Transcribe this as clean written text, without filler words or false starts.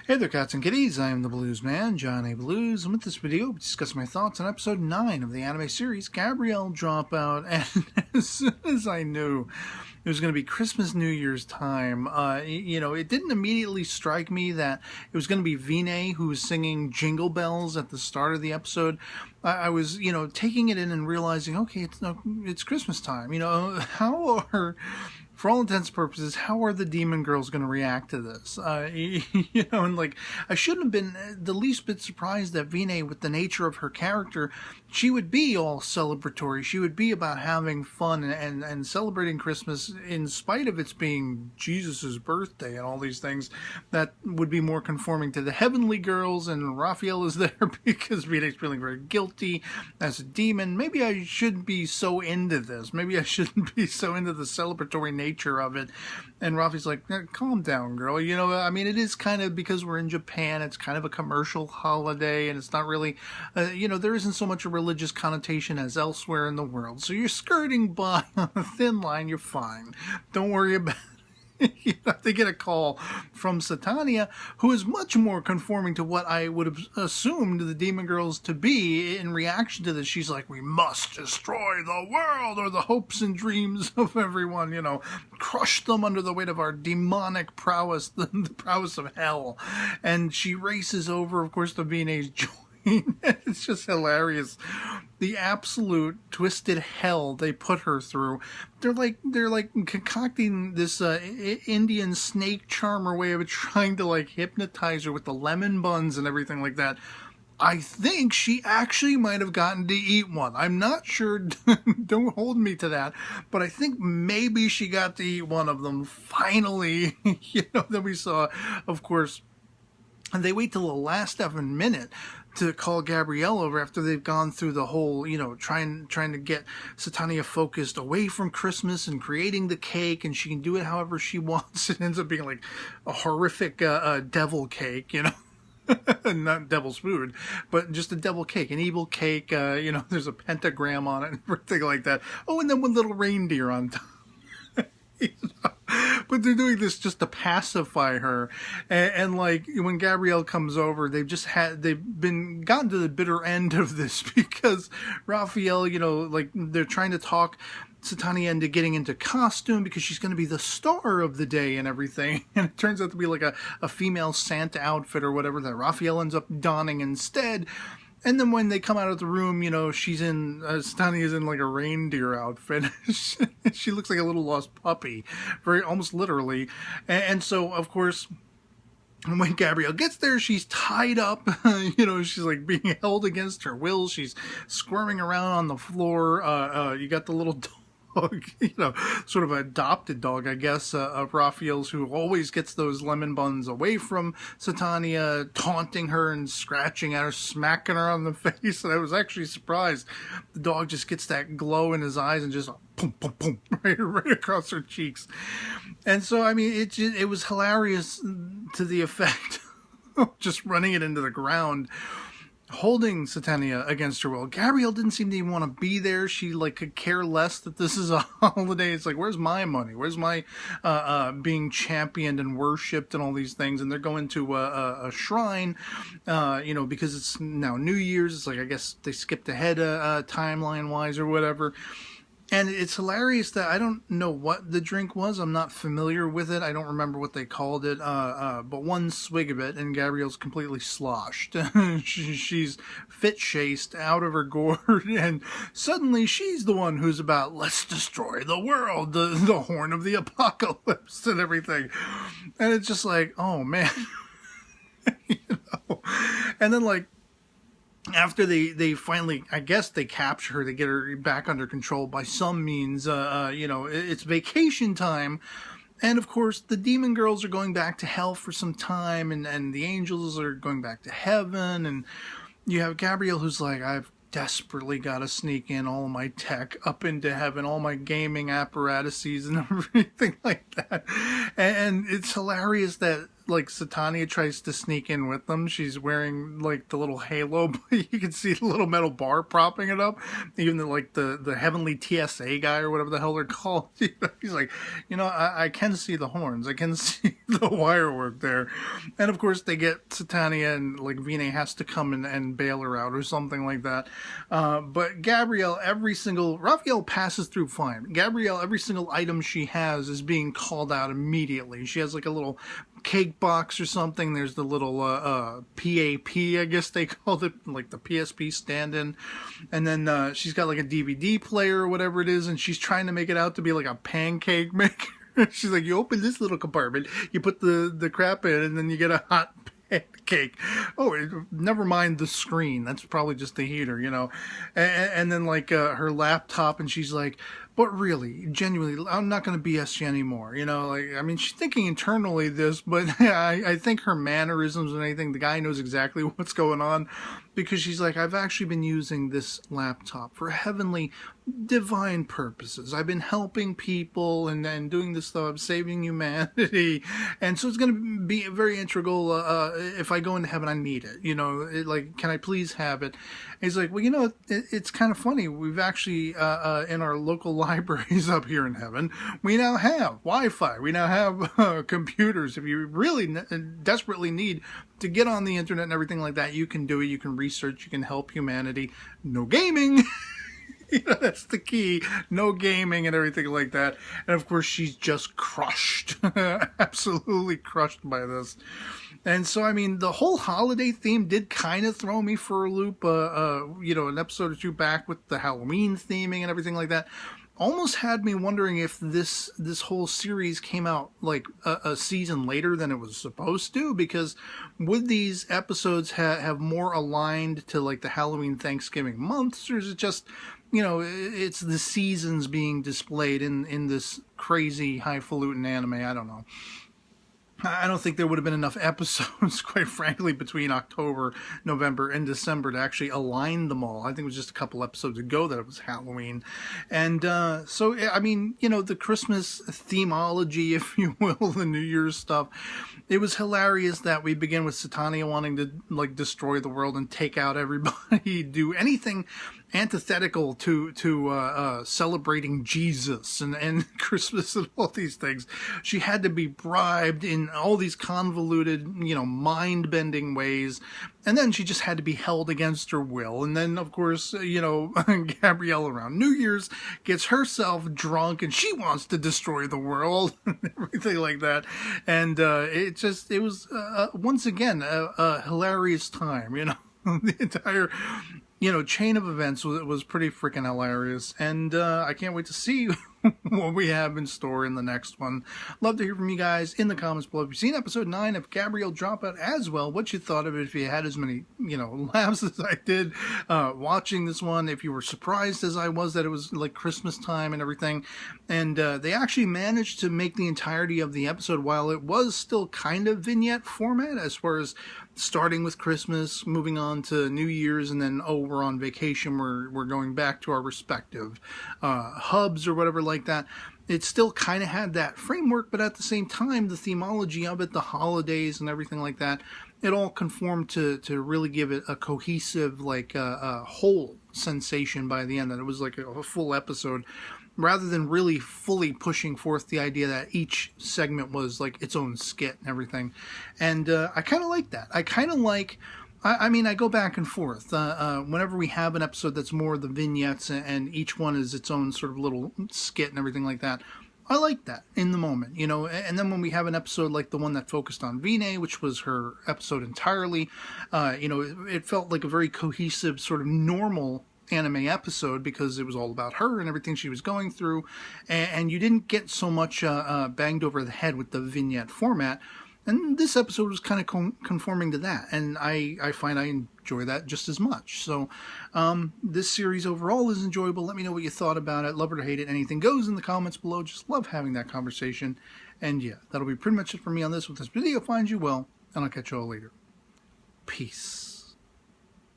Hey there, cats and kitties. I am the Blues Man, John A. Blues, and with this video, we discuss my thoughts on episode 9 of the anime series, Gabriel DropOut. And as soon as I knew it was going to be Christmas, New Year's time, it didn't immediately strike me that it was going to be Vinay who was singing Jingle Bells at the start of the episode. I was, taking it in and realizing, okay, it's Christmas time. For all intents and purposes, how are the demon girls going to react to this? I shouldn't have been the least bit surprised that Vinay, with the nature of her character, she would be all celebratory. She would be about having fun and celebrating Christmas in spite of its being Jesus' birthday and all these things that would be more conforming to the heavenly girls, and Raphael is there because Vinay's feeling very guilty as a demon. Maybe I shouldn't be so into this. Maybe I shouldn't be so into the celebratory nature of it. And Rafi's like, calm down, girl. It is kind of, because we're in Japan, it's kind of a commercial holiday, and it's not really, there isn't so much a religious connotation as elsewhere in the world. So you're skirting by on a thin line. You're fine. Don't worry about they get a call from Satania, who is much more conforming to what I would have assumed the demon girls to be in reaction to this. She's like, we must destroy the world, or the hopes and dreams of everyone, crush them under the weight of our demonic prowess, the prowess of hell. And she races over, of course, to Vinay's joy. It's just hilarious, the absolute twisted hell they put her through. They're like concocting this Indian snake charmer way of trying to hypnotize her with the lemon buns and everything like that. I think she actually might have gotten to eat one. I'm not sure. Don't hold me to that. But I think maybe she got to eat one of them finally. Then we saw, of course, and they wait till the last effing minute to call Gabrielle over after they've gone through the whole, trying to get Satania focused away from Christmas and creating the cake, and she can do it however she wants. It ends up being like a horrific devil cake, not devil's food, but just a devil cake, an evil cake. There's a pentagram on it and everything like that. Oh, and then one little reindeer on top. But they're doing this just to pacify her, and when Gabrielle comes over, they've gotten to the bitter end of this because Raphael, they're trying to talk Satania into getting into costume because she's going to be the star of the day and everything, and it turns out to be like a female Santa outfit or whatever that Raphael ends up donning instead. And then when they come out of the room, she's in, Satania's in like a reindeer outfit. She looks like a little lost puppy, almost literally. And so, of course, when Gabrielle gets there, she's tied up. She's like being held against her will. She's squirming around on the floor. You got the little dog, sort of an adopted dog, I guess, of Raphael's, who always gets those lemon buns away from Satania, taunting her and scratching at her, smacking her on the face. And I was actually surprised. The dog just gets that glow in his eyes and just boom, boom, boom, right across her cheeks. And so, it was hilarious to the effect of just running it into the ground, holding Satania against her will. Gabrielle didn't seem to even want to be there. She could care less that this is a holiday. It's like, where's my money? Where's my being championed and worshipped and all these things? And they're going to a shrine, because it's now New Year's. It's like, I guess they skipped ahead timeline wise or whatever. And it's hilarious that I don't know what the drink was. I'm not familiar with it. I don't remember what they called it. But one swig of it, and Gabrielle's completely sloshed. She's fit-chased out of her gourd, and suddenly she's the one who's about, let's destroy the world, the horn of the apocalypse and everything. And it's just like, oh, man. And then, after they finally, I guess they capture her, they get her back under control by some means, it's vacation time. And of course, the demon girls are going back to hell for some time, and the angels are going back to heaven. And you have Gabrielle, who's like, I've desperately got to sneak in all my tech up into heaven, all my gaming apparatuses and everything like that. And it's hilarious that like Satania tries to sneak in with them. She's wearing like the little halo, but you can see the little metal bar propping it up. Even the heavenly TSA guy or whatever the hell they're called. He's like, I can see the horns. I can see the wire work there. And of course they get Satania, and like Vine has to come and bail her out or something like that. But Gabrielle, Raphael passes through fine. Gabrielle, every single item she has is being called out immediately. She has like a little cake box or something. There's the little PAP, I guess they called it, like the PSP stand-in. And then she's got like a DVD player or whatever it is, and she's trying to make it out to be like a pancake maker. She's like, you open this little compartment, you put the crap in, and then you get a hot pancake. Oh, never mind the screen. That's probably just the heater, And then like her laptop, and she's like, but really, genuinely, I'm not going to BS you anymore. She's thinking internally this, but I think her mannerisms and anything, the guy knows exactly what's going on, because she's like, I've actually been using this laptop for heavenly, divine purposes. I've been helping people and doing this stuff, saving humanity, and so it's going to be very integral. If I go into heaven, I need it. Can I please have it? And he's like, well, it's kind of funny. We've actually in our local libraries up here in heaven, we now have Wi-Fi. We now have computers. If you really desperately need to get on the internet and everything like that, you can do it. You can research. You can help humanity. No gaming. That's the key. No gaming and everything like that. And of course, she's just crushed. Absolutely crushed by this. And so, the whole holiday theme did kind of throw me for a loop. An episode or two back with the Halloween theming and everything like that almost had me wondering if this whole series came out like a season later than it was supposed to, because would these episodes have more aligned to like the Halloween Thanksgiving months, or is it just it's the seasons being displayed in this crazy highfalutin anime? I don't know. I don't think there would have been enough episodes, quite frankly, between October, November, and December to actually align them all. I think it was just a couple episodes ago that it was Halloween. And the Christmas themology, if you will, the New Year's stuff, it was hilarious that we begin with Satania wanting to like destroy the world and take out everybody, do anything antithetical to celebrating Jesus and Christmas and all these things. She had to be bribed in all these convoluted, mind-bending ways. And then she just had to be held against her will. And then, of course, Gabrielle around New Year's gets herself drunk and she wants to destroy the world and everything like that. And it was, once again, a hilarious time, The entire chain of events was pretty freaking hilarious, and I can't wait to see what we have in store in the next one. Love to hear from you guys in the comments below. If you've seen episode 9 of Gabriel DropOut as well, what you thought of it, if you had as many, laughs as I did watching this one, if you were surprised as I was that it was like Christmas time and everything. And they actually managed to make the entirety of the episode, while it was still kind of vignette format, as far as starting with Christmas, moving on to New Year's, and then, we're on vacation, we're going back to our respective hubs or whatever like that. It still kind of had that framework, but at the same time, the themology of it, the holidays and everything like that, it all conformed to really give it a cohesive, like a whole sensation by the end, that it was like a full episode, rather than really fully pushing forth the idea that each segment was like its own skit and everything. And I kind of like that. I kind of like, I go back and forth. Whenever we have an episode that's more the vignettes and each one is its own sort of little skit and everything like that, I like that in the moment, And then when we have an episode like the one that focused on Vine, which was her episode entirely, it felt like a very cohesive, sort of normal anime episode, because it was all about her and everything she was going through, and you didn't get so much banged over the head with the vignette format. And this episode was kind of conforming to that, and I find I enjoy that just as much. So this series overall is enjoyable. Let me know what you thought about it. Love it or hate it, anything goes in the comments below. Just love having that conversation. And yeah, that'll be pretty much it for me on this. With this video finds you well, and I'll catch you all later. Peace.